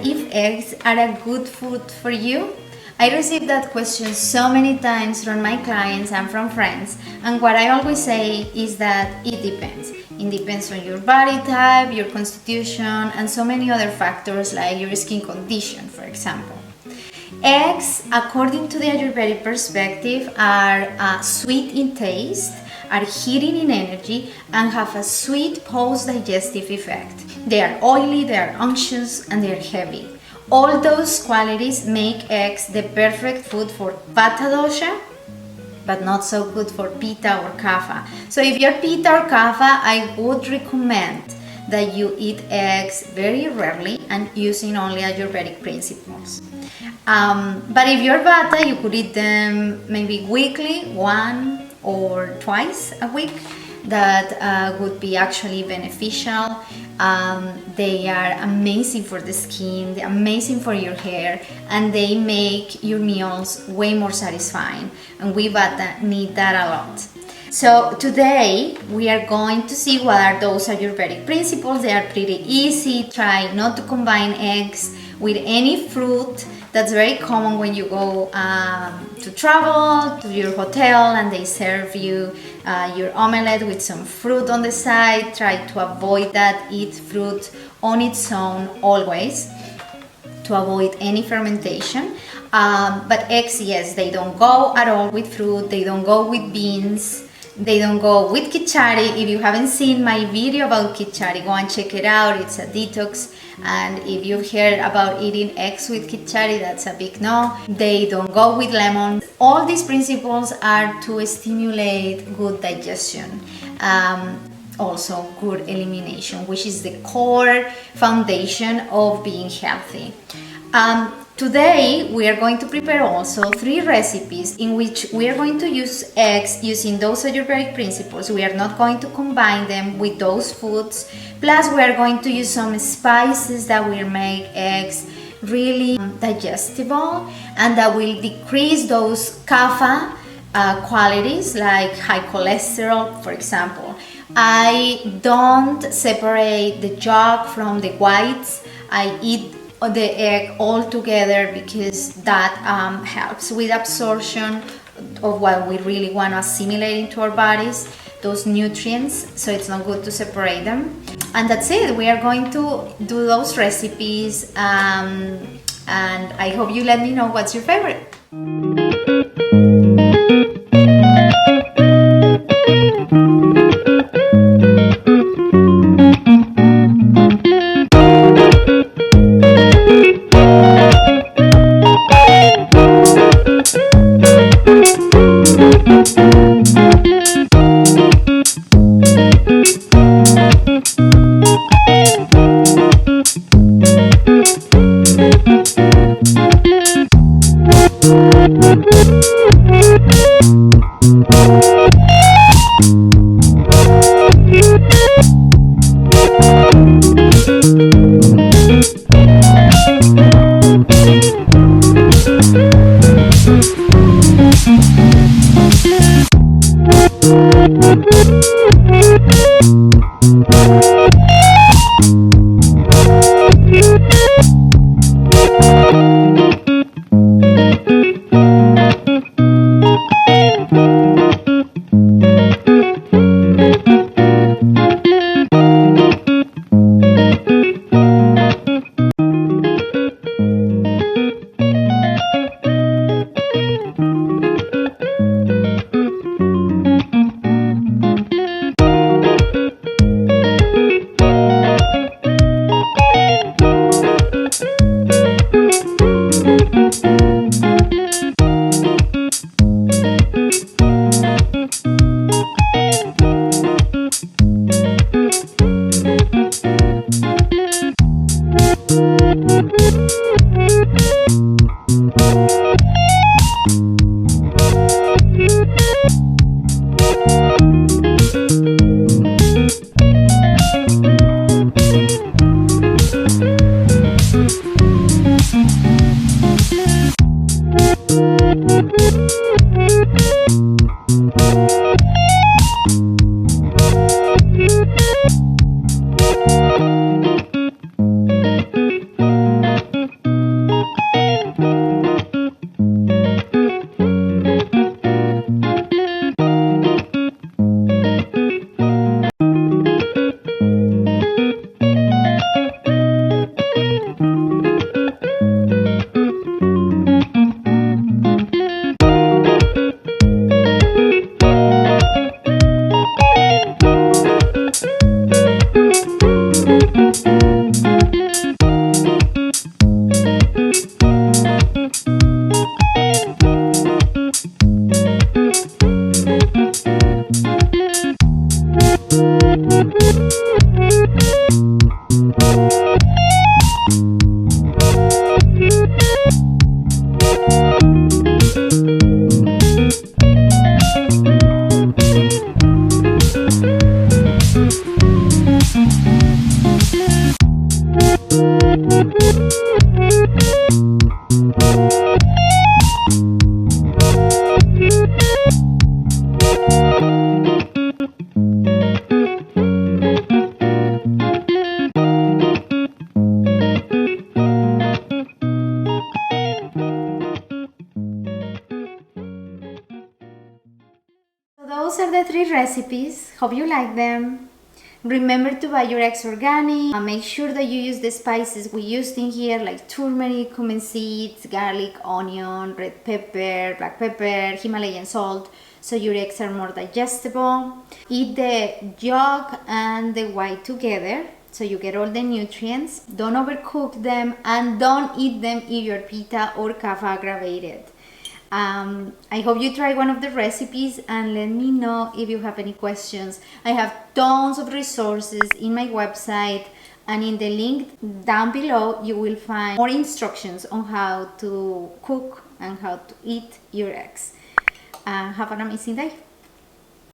if eggs are a good food for you? I receive that question so many times from my clients and from friends, and what I always say is that it depends. It depends on your body type, your constitution, and so many other factors like your skin condition, for example. Eggs, according to the Ayurvedic perspective, are sweet in taste, are heating in energy, and have a sweet post-digestive effect. They are oily, they are unctuous, and they are heavy. All those qualities make eggs the perfect food for Vata dosha, but not so good for Pitta or Kapha. So if you're Pitta or Kapha, I would recommend that you eat eggs very rarely and using only Ayurvedic principles. But if you're Vata, you could eat them maybe weekly, one or twice a week. That would be actually beneficial. They are amazing for the skin, they're amazing for your hair, and they make your meals way more satisfying. And we Vata need that a lot. So today we are going to see what are those Ayurvedic principles. They are pretty easy. Try not to combine eggs with any fruit. That's very common when you go to travel to your hotel and they serve you your omelette with some fruit on the side. Try to avoid that. Eat fruit on its own always to avoid any fermentation. But eggs, yes, they don't go at all with fruit. They don't go with beans. They don't go with kichari. If you haven't seen my video about kichari, go and check it out. It's a detox. And if you've heard about eating eggs with kichari, that's a big no. They don't go with lemon. All these principles are to stimulate good digestion. Also good elimination, which is the core foundation of being healthy. Today we are going to prepare also 3 recipes in which we are going to use eggs using those Ayurvedic principles. We are not going to combine them with those foods. Plus we are going to use some spices that will make eggs really digestible and that will decrease those kapha qualities like high cholesterol, for example. I don't separate the yolk from the whites. I eat the egg all together because that helps with absorption of what we really want to assimilate into our bodies, those nutrients, so it's not good to separate them. And that's it. We are going to do those recipes and I hope you let me know what's your favorite. Those are the 3 recipes. Hope you like them. Remember to buy your eggs organic and make sure that you use the spices we used in here, like turmeric, cumin seeds, garlic, onion, red pepper, black pepper, Himalayan salt, so your eggs are more digestible. Eat the yolk and the white together so you get all the nutrients. Don't overcook them and don't eat them if your pitta or kapha aggravated. I hope you try one of the recipes and let me know if you have any questions. I have tons of resources in my website, and in the link down below you will find more instructions on how to cook and how to eat your eggs. Have an amazing day.